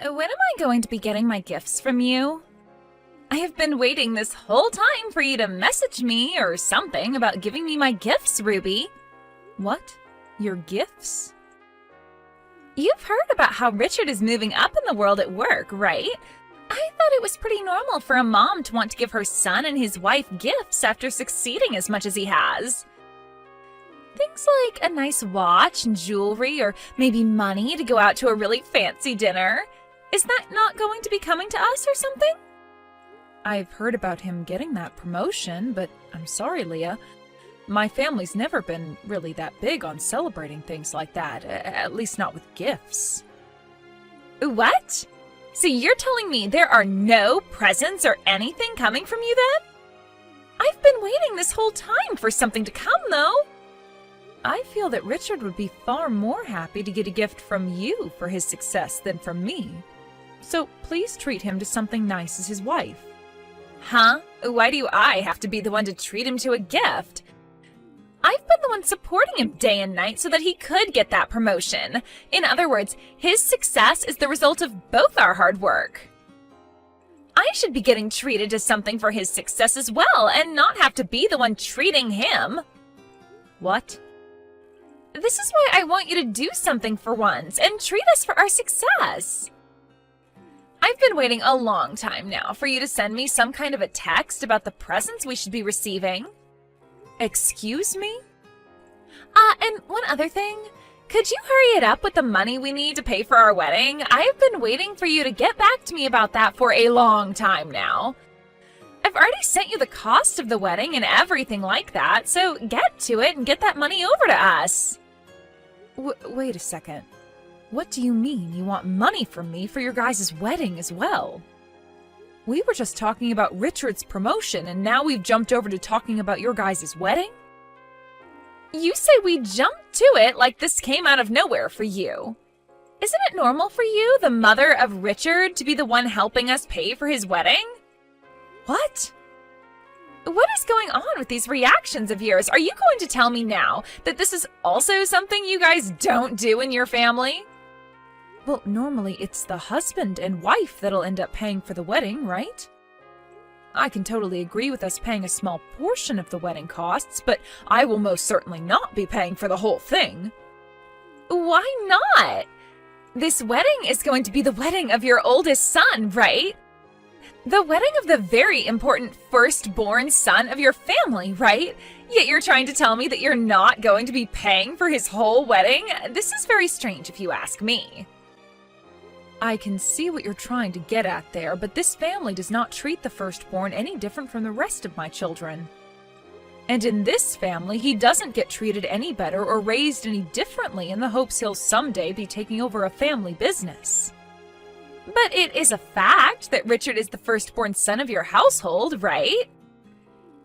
when am I going to be getting my gifts from you? I have been waiting this whole time for you to message me or something about giving me my gifts, Ruby. What? Your gifts? You've heard about how Richard is moving up in the world at work, right? I thought it was pretty normal for a mom to want to give her son and his wife gifts after succeeding as much as he has. Things like a nice watch and jewelry, or maybe money to go out to a really fancy dinner. Is that not going to be coming to us or something? I've heard about him getting that promotion, but I'm sorry, Leah. My family's never been really that big on celebrating things like that, at least not with gifts. What? So you're telling me there are no presents or anything coming from you then? I've been waiting this whole time for something to come, though. I feel that Richard would be far more happy to get a gift from you for his success than from me. So please treat him to something nice as his wife. Huh? Why do I have to be the one to treat him to a gift? I've been the one supporting him day and night so that he could get that promotion. In other words, his success is the result of both our hard work. I should be getting treated to something for his success as well, and not have to be the one treating him. What? This is why I want you to do something for once, and treat us for our success. I've been waiting a long time now for you to send me some kind of a text about the presents we should be receiving. Excuse me? And one other thing. Could you hurry it up with the money we need to pay for our wedding? I've been waiting for you to get back to me about that for a long time now. I've already sent you the cost of the wedding and everything like that, so get to it and get that money over to us. Wait a second. What do you mean you want money from me for your guys' wedding as well? We were just talking about Richard's promotion, and now we've jumped over to talking about your guys' wedding? You say we jumped to it like this came out of nowhere for you. Isn't it normal for you, the mother of Richard, to be the one helping us pay for his wedding? What? What is going on with these reactions of yours? Are you going to tell me now that this is also something you guys don't do in your family? Well, normally it's the husband and wife that'll end up paying for the wedding, right? I can totally agree with us paying a small portion of the wedding costs, but I will most certainly not be paying for the whole thing. Why not? This wedding is going to be the wedding of your oldest son, right? The wedding of the very important firstborn son of your family, right? Yet you're trying to tell me that you're not going to be paying for his whole wedding? This is very strange if you ask me. I can see what you're trying to get at there, but this family does not treat the firstborn any different from the rest of my children. And in this family, he doesn't get treated any better or raised any differently in the hopes he'll someday be taking over a family business. But it is a fact that Richard is the firstborn son of your household, right?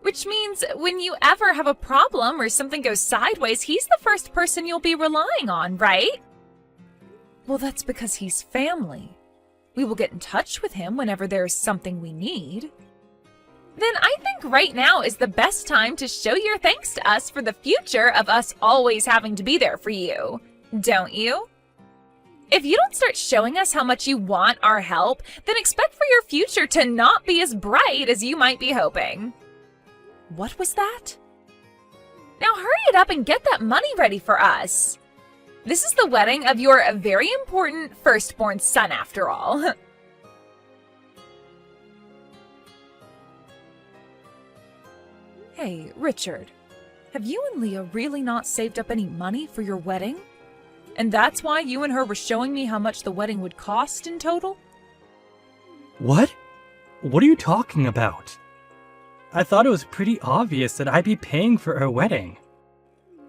Which means when you ever have a problem or something goes sideways, he's the first person you'll be relying on, right? Well, that's because he's family. We will get in touch with him whenever there's something we need. Then I think right now is the best time to show your thanks to us for the future of us always having to be there for you, don't you? If you don't start showing us how much you want our help, then expect for your future to not be as bright as you might be hoping. What was that? Now hurry it up and get that money ready for us. This is the wedding of your very important firstborn son, after all. Hey, Richard, have you and Leah really not saved up any money for your wedding? And that's why you and her were showing me how much the wedding would cost in total? What? What are you talking about? I thought it was pretty obvious that I'd be paying for her wedding.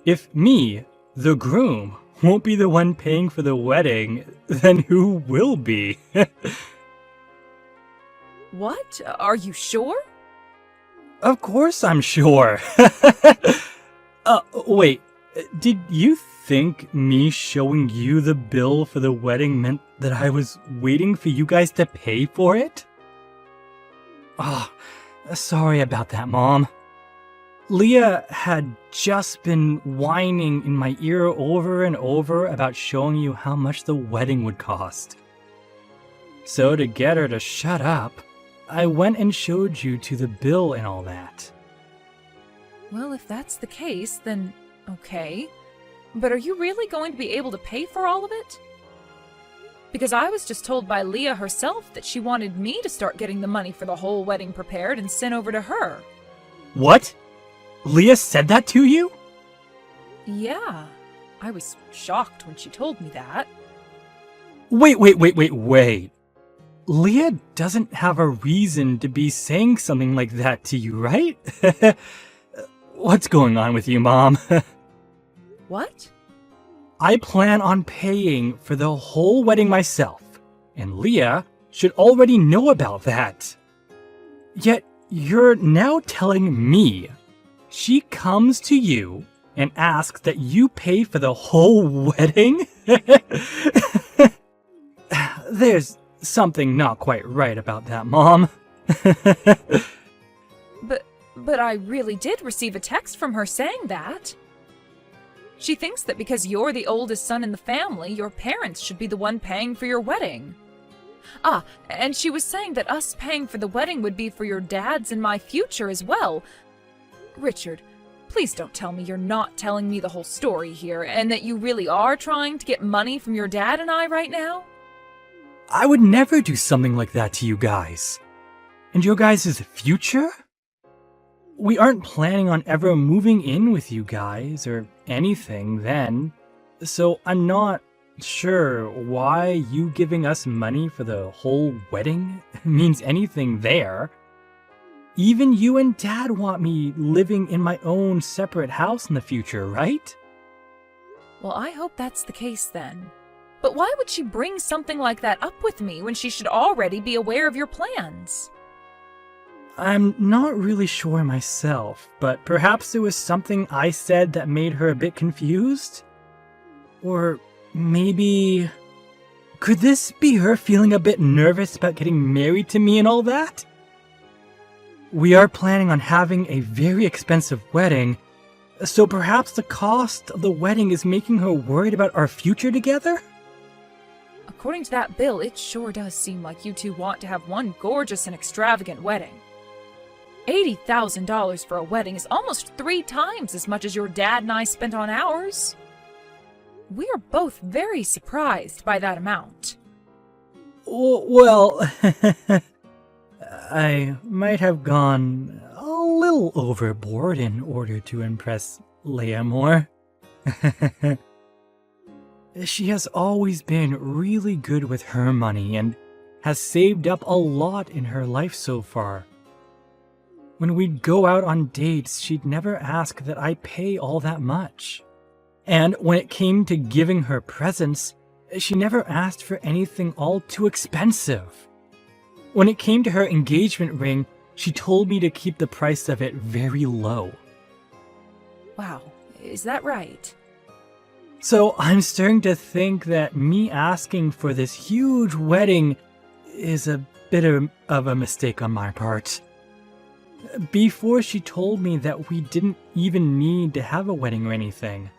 If me, the groom, won't be the one paying for the wedding, then who will be? What? Are you sure? Of course I'm sure. Wait, did you think me showing you the bill for the wedding meant that I was waiting for you guys to pay for it? Oh, sorry about that, Mom. Leah had just been whining in my ear over and over about showing you how much the wedding would cost. So to get her to shut up, I went and showed you to the bill and all that. Well, if that's the case, then okay. But are you really going to be able to pay for all of it? Because I was just told by Leah herself that she wanted me to start getting the money for the whole wedding prepared and sent over to her. What? Leah said that to you? Yeah, I was shocked when she told me that. Wait. Leah doesn't have a reason to be saying something like that to you, right? What's going on with you, Mom? What? I plan on paying for the whole wedding myself, and Leah should already know about that. Yet you're now telling me she comes to you and asks that you pay for the whole wedding? There's something not quite right about that, Mom. But I really did receive a text from her saying that. She thinks that because you're the oldest son in the family, your parents should be the one paying for your wedding. Ah, and she was saying that us paying for the wedding would be for your dad's and my future as well. Richard, please don't tell me you're not telling me the whole story here, and that you really are trying to get money from your dad and I right now? I would never do something like that to you guys. And your guys' future? We aren't planning on ever moving in with you guys or anything then, so I'm not sure why you giving us money for the whole wedding means anything there. Even you and Dad want me living in my own separate house in the future, right? Well, I hope that's the case then. But why would she bring something like that up with me when she should already be aware of your plans? I'm not really sure myself, but perhaps it was something I said that made her a bit confused? Or maybe... could this be her feeling a bit nervous about getting married to me and all that? We are planning on having a very expensive wedding, so perhaps the cost of the wedding is making her worried about our future together? According to that bill, it sure does seem like you two want to have one gorgeous and extravagant wedding. $80,000 for a wedding is almost 3 times as much as your dad and I spent on ours. We are both very surprised by that amount. Well, I might have gone a little overboard in order to impress Leah more. She has always been really good with her money and has saved up a lot in her life so far. When we'd go out on dates, she'd never ask that I pay all that much. And when it came to giving her presents, she never asked for anything all too expensive. When it came to her engagement ring, she told me to keep the price of it very low. Wow, is that right? So I'm starting to think that me asking for this huge wedding is a bit of a mistake on my part. Before she told me that we didn't even need to have a wedding or anything.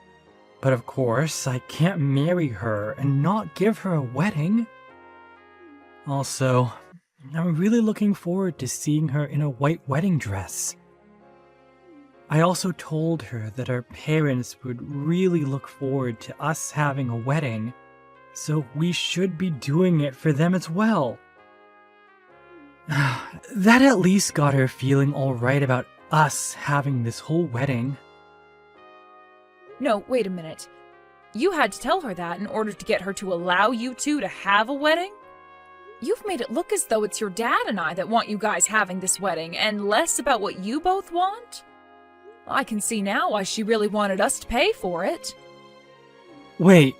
But of course, I can't marry her and not give her a wedding. Also, I'm really looking forward to seeing her in a white wedding dress. I also told her that our parents would really look forward to us having a wedding, so we should be doing it for them as well. That at least got her feeling alright about us having this whole wedding. No, wait a minute. You had to tell her that in order to get her to allow you two to have a wedding? You've made it look as though it's your dad and I that want you guys having this wedding, and less about what you both want? I can see now why she really wanted us to pay for it. Wait,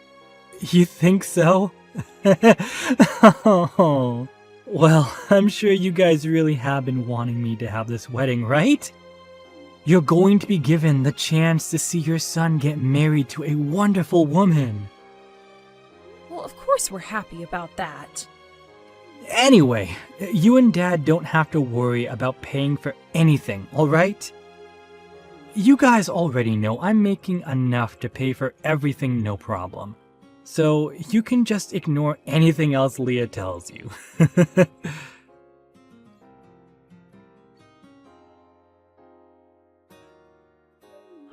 you think so? Oh, well, I'm sure you guys really have been wanting me to have this wedding, right? You're going to be given the chance to see your son get married to a wonderful woman. Well, of course we're happy about that. Anyway, you and Dad don't have to worry about paying for anything, alright? You guys already know I'm making enough to pay for everything, no problem. So you can just ignore anything else Leah tells you.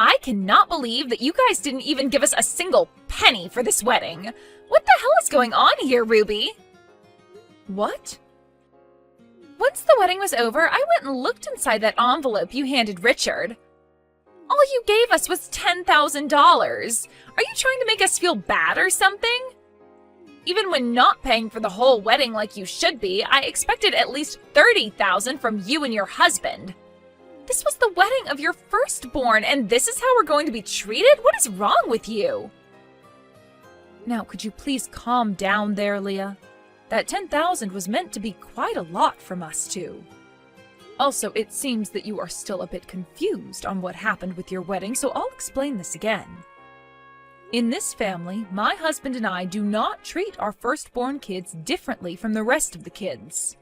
I cannot believe that you guys didn't even give us a single penny for this wedding. What the hell is going on here, Ruby? What? Once the wedding was over, I went and looked inside that envelope you handed Richard. All you gave us was $10,000. Are you trying to make us feel bad or something? Even when not paying for the whole wedding like you should be, I expected at least $30,000 from you and your husband. This was the wedding of your firstborn, and this is how we're going to be treated? What is wrong with you? Now, could you please calm down there, Leah? That $10,000 was meant to be quite a lot from us two. Also, it seems that you are still a bit confused on what happened with your wedding, so I'll explain this again. In this family, my husband and I do not treat our firstborn kids differently from the rest of the kids.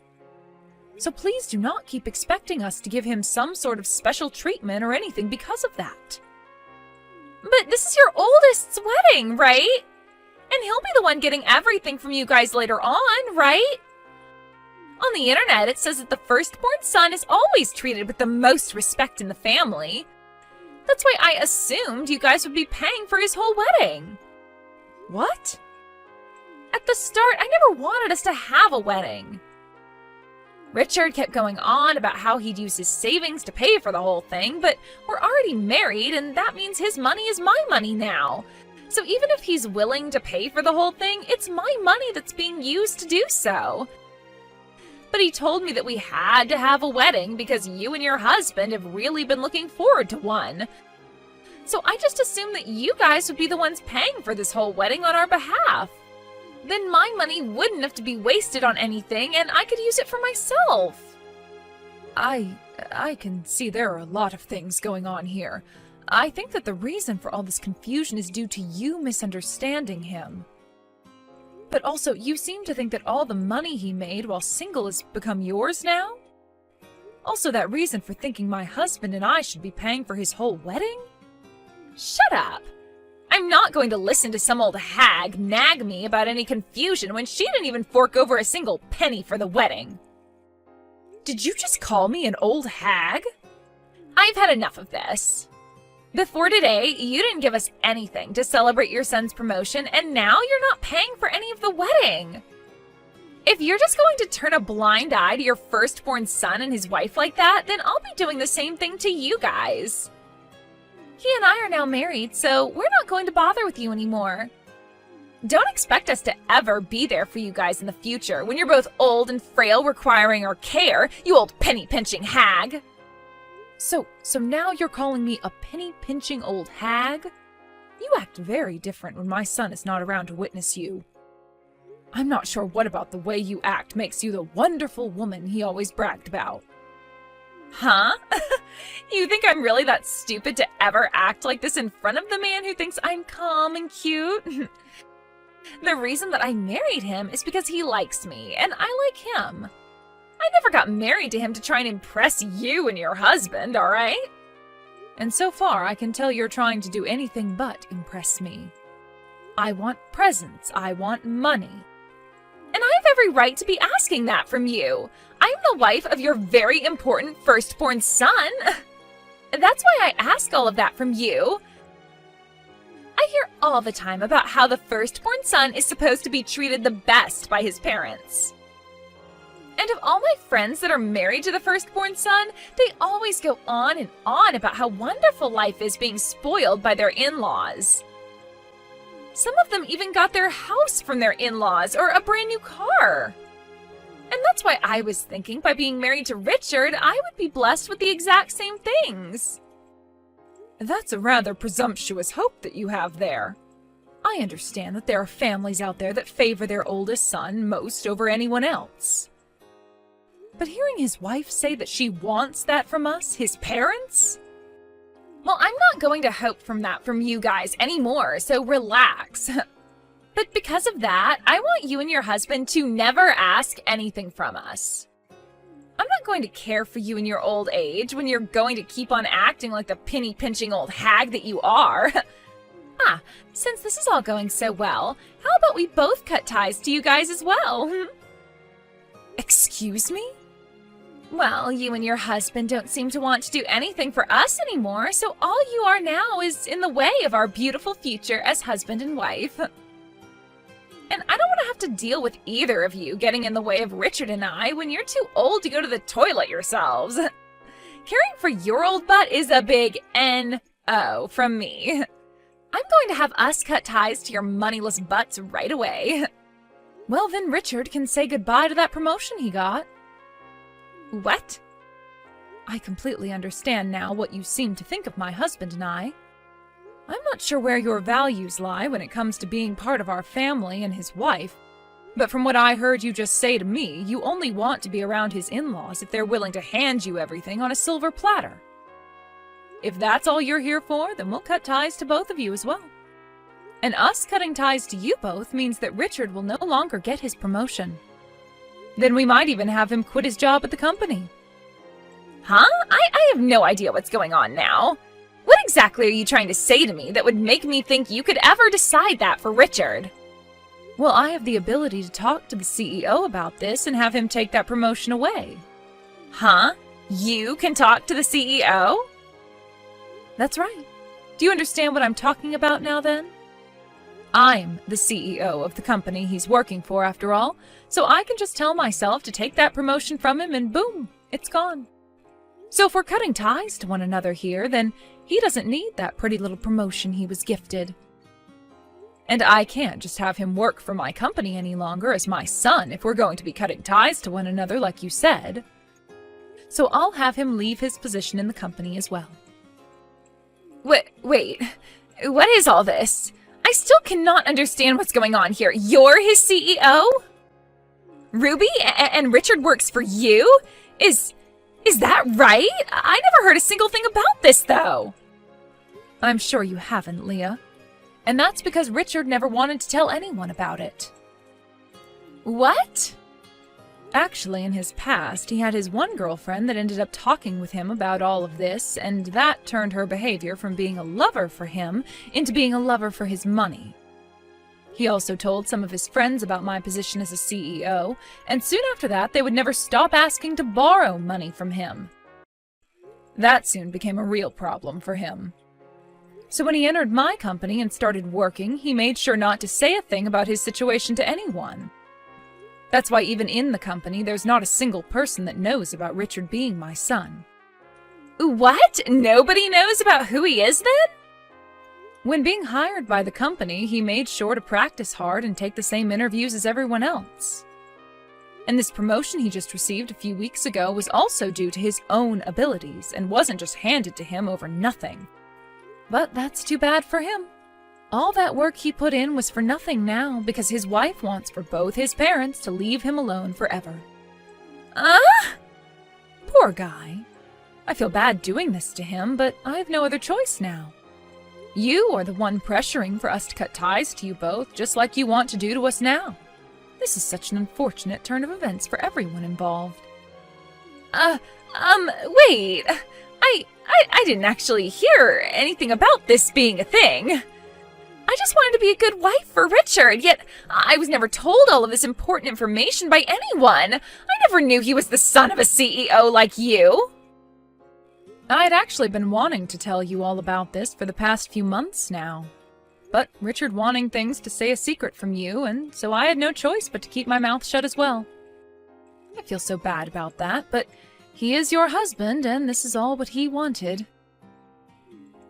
So please do not keep expecting us to give him some sort of special treatment or anything because of that. But this is your oldest's wedding, right? And he'll be the one getting everything from you guys later on, right? On the internet, it says that the firstborn son is always treated with the most respect in the family. That's why I assumed you guys would be paying for his whole wedding. What? At the start, I never wanted us to have a wedding. Richard kept going on about how he'd use his savings to pay for the whole thing, but we're already married, and that means his money is my money now. So even if he's willing to pay for the whole thing, it's my money that's being used to do so. But he told me that we had to have a wedding because you and your husband have really been looking forward to one. So I just assumed that you guys would be the ones paying for this whole wedding on our behalf. Then my money wouldn't have to be wasted on anything, and I could use it for myself. I can see there are a lot of things going on here. I think that the reason for all this confusion is due to you misunderstanding him. But also, you seem to think that all the money he made while single has become yours now? Also, that reason for thinking my husband and I should be paying for his whole wedding? Shut up! I'm not going to listen to some old hag nag me about any confusion when she didn't even fork over a single penny for the wedding. Did you just call me an old hag? I've had enough of this. Before today, you didn't give us anything to celebrate your son's promotion, and now you're not paying for any of the wedding. If you're just going to turn a blind eye to your firstborn son and his wife like that, then I'll be doing the same thing to you guys. He and I are now married, so we're not going to bother with you anymore. Don't expect us to ever be there for you guys in the future when you're both old and frail requiring our care, you old penny-pinching hag. So now you're calling me a penny-pinching old hag? You act very different when my son is not around to witness you. I'm not sure what about the way you act makes you the wonderful woman he always bragged about. Huh? You think I'm really that stupid to ever act like this in front of the man who thinks I'm calm and cute? The reason that I married him is because he likes me, and I like him. I never got married to him to try and impress you and your husband, all right? And so far, I can tell you're trying to do anything but impress me. I want presents. I want money. And I have every right to be asking that from you. I'm the wife of your very important firstborn son. That's why I ask all of that from you. I hear all the time about how the firstborn son is supposed to be treated the best by his parents. And of all my friends that are married to the firstborn son, they always go on and on about how wonderful life is being spoiled by their in-laws. Some of them even got their house from their in-laws or a brand new car. And that's why I was thinking by being married to Richard, I would be blessed with the exact same things. That's a rather presumptuous hope that you have there. I understand that there are families out there that favor their oldest son most over anyone else. But hearing his wife say that she wants that from us, his parents? Well, I'm not going to hope from that from you guys anymore, so relax. But because of that, I want you and your husband to never ask anything from us. I'm not going to care for you in your old age when you're going to keep on acting like the penny-pinching old hag that you are. Since this is all going so well, how about we both cut ties to you guys as well? Excuse me? Well, you and your husband don't seem to want to do anything for us anymore, so all you are now is in the way of our beautiful future as husband and wife. And I don't want to have to deal with either of you getting in the way of Richard and I when you're too old to go to the toilet yourselves. Caring for your old butt is a big N-O from me. I'm going to have us cut ties to your moneyless butts right away. Well, then Richard can say goodbye to that promotion he got. What? I completely understand now what you seem to think of my husband and I. I'm not sure where your values lie when it comes to being part of our family and his wife, but from what I heard you just say to me, you only want to be around his in-laws if they're willing to hand you everything on a silver platter. If that's all you're here for, then we'll cut ties to both of you as well. And us cutting ties to you both means that Richard will no longer get his promotion. Then we might even have him quit his job at the company. Huh? I have no idea what's going on now. What exactly are you trying to say to me that would make me think you could ever decide that for Richard? Well, I have the ability to talk to the CEO about this and have him take that promotion away. Huh? You can talk to the CEO? That's right. Do you understand what I'm talking about now then? I'm the CEO of the company he's working for after all, so I can just tell myself to take that promotion from him and boom, it's gone. So if we're cutting ties to one another here, then he doesn't need that pretty little promotion he was gifted. And I can't just have him work for my company any longer as my son if we're going to be cutting ties to one another like you said. So I'll have him leave his position in the company as well. Wait, what is all this? I still cannot understand what's going on here. You're his CEO? Ruby and Richard works for you? Is that right? I never heard a single thing about this, though. I'm sure you haven't, Leah. And that's because Richard never wanted to tell anyone about it. What? Actually, in his past, he had his one girlfriend that ended up talking with him about all of this, and that turned her behavior from being a lover for him into being a lover for his money. He also told some of his friends about my position as a CEO, and soon after that, they would never stop asking to borrow money from him. That soon became a real problem for him. So when he entered my company and started working, he made sure not to say a thing about his situation to anyone. That's why even in the company, there's not a single person that knows about Richard being my son. What? Nobody knows about who he is then? When being hired by the company, he made sure to practice hard and take the same interviews as everyone else. And this promotion he just received a few weeks ago was also due to his own abilities and wasn't just handed to him over nothing. But that's too bad for him. All that work he put in was for nothing now because his wife wants for both his parents to leave him alone forever. Poor guy. I feel bad doing this to him, but I have no other choice now. You are the one pressuring for us to cut ties to you both, just like you want to do to us now. This is such an unfortunate turn of events for everyone involved. Wait. I didn't actually hear anything about this being a thing. I just wanted to be a good wife for Richard, yet I was never told all of this important information by anyone. I never knew he was the son of a CEO like you. I'd actually been wanting to tell you all about this for the past few months now. But Richard wanting things to stay a secret from you, and so I had no choice but to keep my mouth shut as well. I feel so bad about that, but he is your husband, and this is all what he wanted.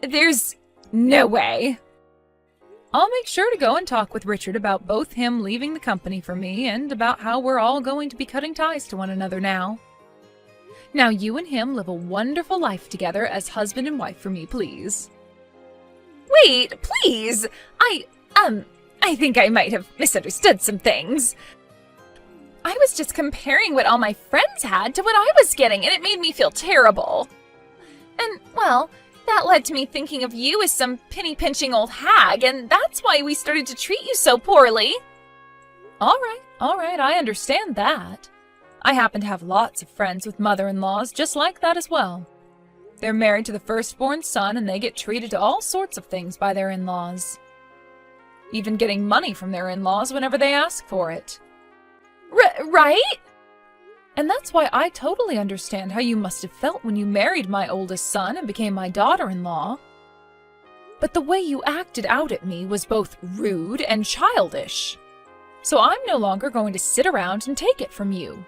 There's no way. I'll make sure to go and talk with Richard about both him leaving the company for me and about how we're all going to be cutting ties to one another now. Now you and him live a wonderful life together as husband and wife for me, please. Wait, please! I think I might have misunderstood some things. I was just comparing what all my friends had to what I was getting, and it made me feel terrible. And, well, that led to me thinking of you as some penny-pinching old hag, and that's why we started to treat you so poorly. All right, I understand that. I happen to have lots of friends with mother-in-laws just like that as well. They're married to the firstborn son, and they get treated to all sorts of things by their in-laws. Even getting money from their in-laws whenever they ask for it. Right? And that's why I totally understand how you must have felt when you married my oldest son and became my daughter-in-law. But the way you acted out at me was both rude and childish. So I'm no longer going to sit around and take it from you.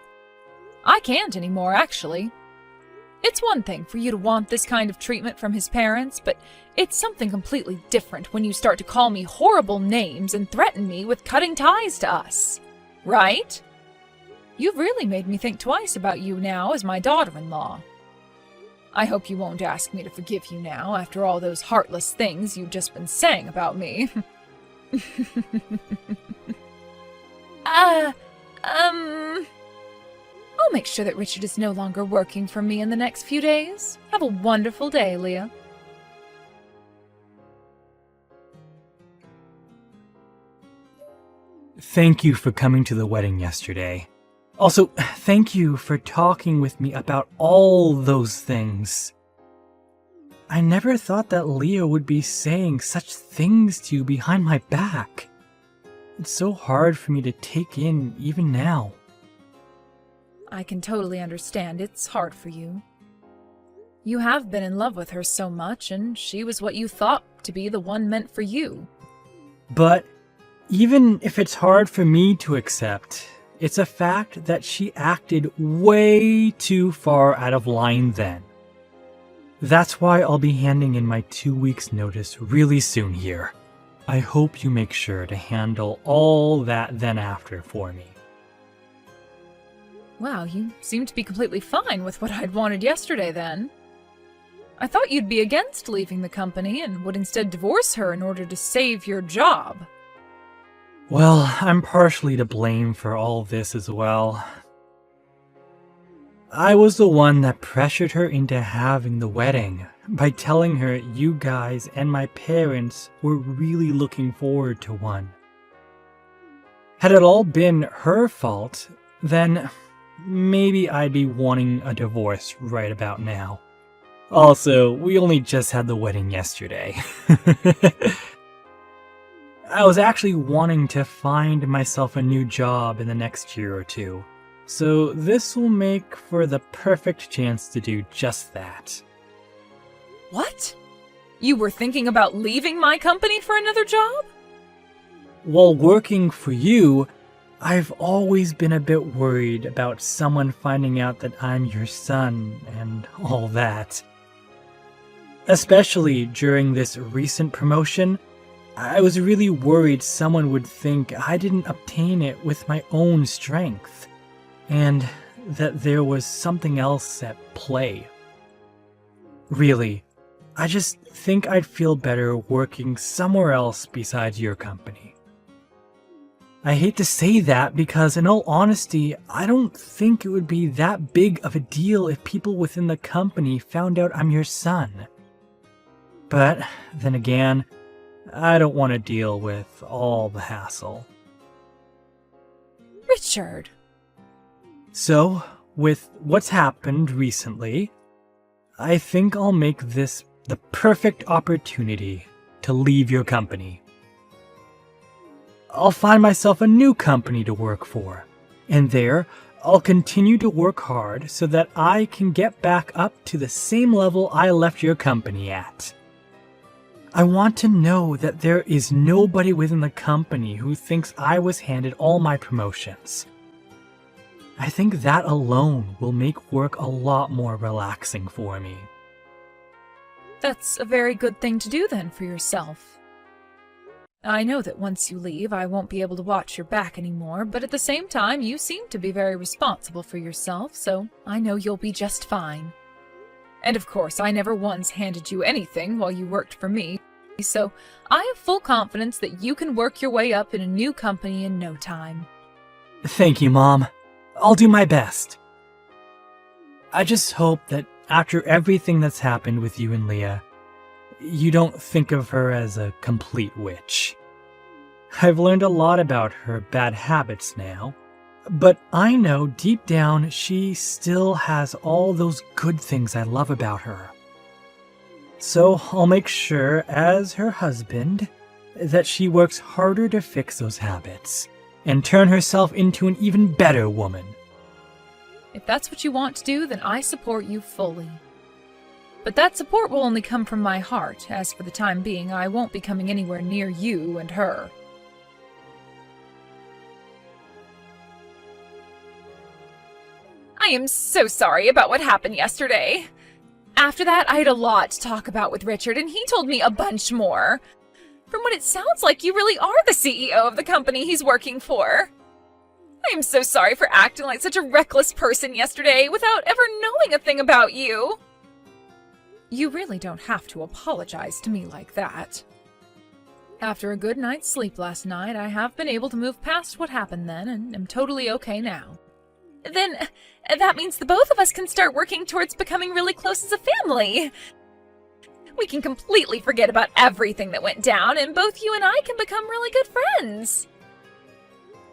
I can't anymore, actually. It's one thing for you to want this kind of treatment from his parents, but it's something completely different when you start to call me horrible names and threaten me with cutting ties to us. Right? You've really made me think twice about you now as my daughter-in-law. I hope you won't ask me to forgive you now after all those heartless things you've just been saying about me. I'll make sure that Richard is no longer working for me in the next few days. Have a wonderful day, Leah. Thank you for coming to the wedding yesterday. Also, thank you for talking with me about all those things. I never thought that Leah would be saying such things to you behind my back. It's so hard for me to take in even now. I can totally understand it's hard for you. You have been in love with her so much, and she was what you thought to be the one meant for you. But even if it's hard for me to accept, it's a fact that she acted way too far out of line then. That's why I'll be handing in my 2 weeks notice really soon here. I hope you make sure to handle all that then after for me. Wow, you seem to be completely fine with what I'd wanted yesterday then. I thought you'd be against leaving the company and would instead divorce her in order to save your job. Well, I'm partially to blame for all this as well. I was the one that pressured her into having the wedding by telling her you guys and my parents were really looking forward to one. Had it all been her fault, then maybe I'd be wanting a divorce right about now. Also, we only just had the wedding yesterday. I was actually wanting to find myself a new job in the next year or two, so this will make for the perfect chance to do just that. What? You were thinking about leaving my company for another job? While working for you, I've always been a bit worried about someone finding out that I'm your son and all that. Especially during this recent promotion, I was really worried someone would think I didn't obtain it with my own strength, and that there was something else at play. Really, I just think I'd feel better working somewhere else besides your company. I hate to say that because, in all honesty, I don't think it would be that big of a deal if people within the company found out I'm your son. But then again, I don't want to deal with all the hassle. Richard! So, with what's happened recently, I think I'll make this the perfect opportunity to leave your company. I'll find myself a new company to work for, and there I'll continue to work hard so that I can get back up to the same level I left your company at. I want to know that there is nobody within the company who thinks I was handed all my promotions. I think that alone will make work a lot more relaxing for me. That's a very good thing to do then for yourself. I know that once you leave, I won't be able to watch your back anymore, but at the same time, you seem to be very responsible for yourself, so I know you'll be just fine. And of course, I never once handed you anything while you worked for me, so I have full confidence that you can work your way up in a new company in no time. Thank you, Mom. I'll do my best. I just hope that after everything that's happened with you and Leah, you don't think of her as a complete witch. I've learned a lot about her bad habits now, but I know deep down she still has all those good things I love about her. So I'll make sure, as her husband, that she works harder to fix those habits and turn herself into an even better woman. If that's what you want to do, then I support you fully. But that support will only come from my heart, as for the time being, I won't be coming anywhere near you and her. I am so sorry about what happened yesterday. After that, I had a lot to talk about with Richard, and he told me a bunch more. From what it sounds like, you really are the CEO of the company he's working for. I am so sorry for acting like such a reckless person yesterday without ever knowing a thing about you. You really don't have to apologize to me like that. After a good night's sleep last night, I have been able to move past what happened then and am totally okay now. Then that means the both of us can start working towards becoming really close as a family. We can completely forget about everything that went down, and both you and I can become really good friends.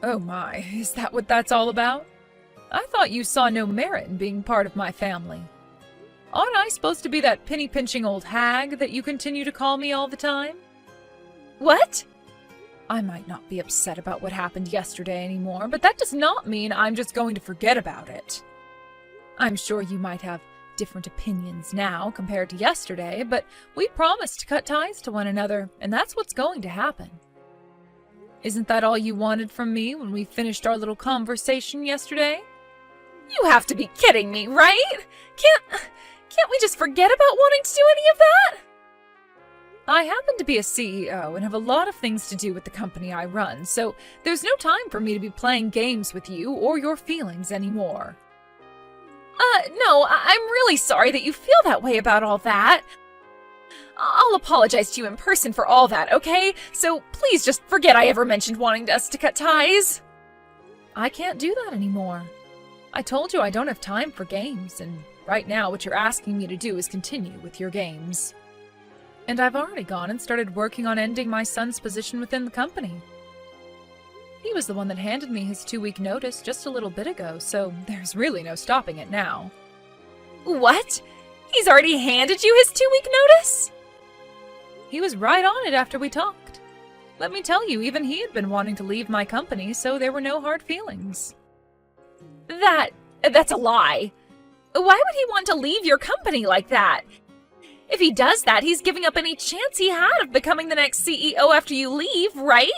Oh my, is that what that's all about? I thought you saw no merit in being part of my family. Aren't I supposed to be that penny-pinching old hag that you continue to call me all the time? What? I might not be upset about what happened yesterday anymore, but that does not mean I'm just going to forget about it. I'm sure you might have different opinions now compared to yesterday, but we promised to cut ties to one another, and that's what's going to happen. Isn't that all you wanted from me when we finished our little conversation yesterday? You have to be kidding me, right? Can't we just forget about wanting to do any of that? I happen to be a CEO and have a lot of things to do with the company I run, so there's no time for me to be playing games with you or your feelings anymore. No, I'm really sorry that you feel that way about all that. I'll apologize to you in person for all that, okay? So please just forget I ever mentioned wanting us to cut ties. I can't do that anymore. I told you I don't have time for games, and right now what you're asking me to do is continue with your games. And I've already gone and started working on ending my son's position within the company. He was the one that handed me his 2-week notice just a little bit ago, so there's really no stopping it now. What? He's already handed you his 2-week notice? He was right on it after we talked. Let me tell you, even he had been wanting to leave my company, so there were no hard feelings. That's a lie. Why would he want to leave your company like that? If he does that, he's giving up any chance he had of becoming the next CEO after you leave, right?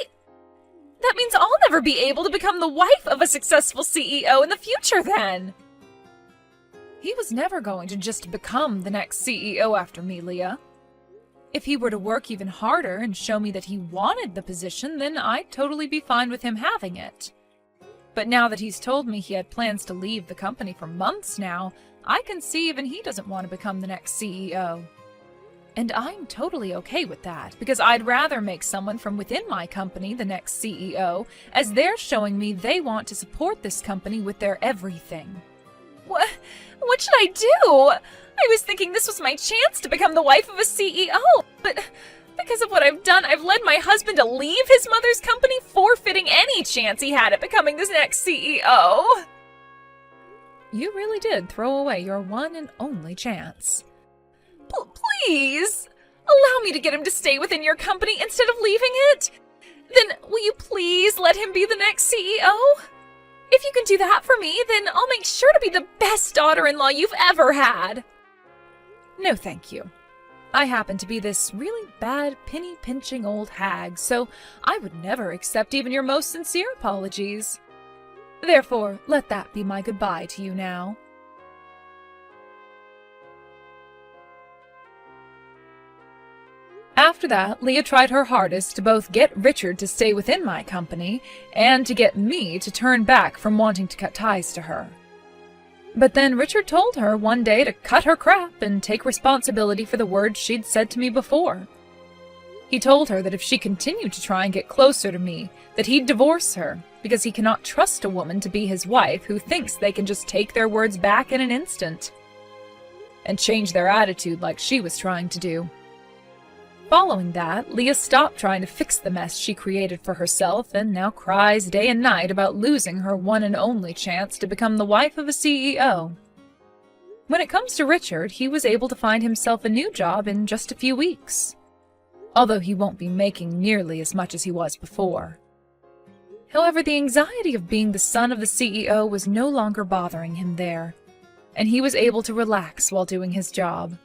That means I'll never be able to become the wife of a successful CEO in the future then. He was never going to just become the next CEO after me, Leah. If he were to work even harder and show me that he wanted the position, then I'd totally be fine with him having it. But now that he's told me he had plans to leave the company for months now, I can see even he doesn't want to become the next CEO. And I'm totally okay with that, because I'd rather make someone from within my company the next CEO, as they're showing me they want to support this company with their everything. What should I do? I was thinking this was my chance to become the wife of a CEO, but because of what I've done, I've led my husband to leave his mother's company, forfeiting any chance he had at becoming this next CEO. You really did throw away your one and only chance. Please, allow me to get him to stay within your company instead of leaving it. Then will you please let him be the next CEO? If you can do that for me, then I'll make sure to be the best daughter-in-law you've ever had. No, thank you. I happen to be this really bad, penny-pinching old hag, so I would never accept even your most sincere apologies. Therefore, let that be my goodbye to you now. After that, Leah tried her hardest to both get Richard to stay within my company and to get me to turn back from wanting to cut ties to her. But then Richard told her one day to cut her crap and take responsibility for the words she'd said to me before. He told her that if she continued to try and get closer to me, that he'd divorce her, because he cannot trust a woman to be his wife who thinks they can just take their words back in an instant and change their attitude like she was trying to do. Following that, Leah stopped trying to fix the mess she created for herself and now cries day and night about losing her one and only chance to become the wife of a CEO. When it comes to Richard, he was able to find himself a new job in just a few weeks, although he won't be making nearly as much as he was before. However, the anxiety of being the son of the CEO was no longer bothering him there, and he was able to relax while doing his job.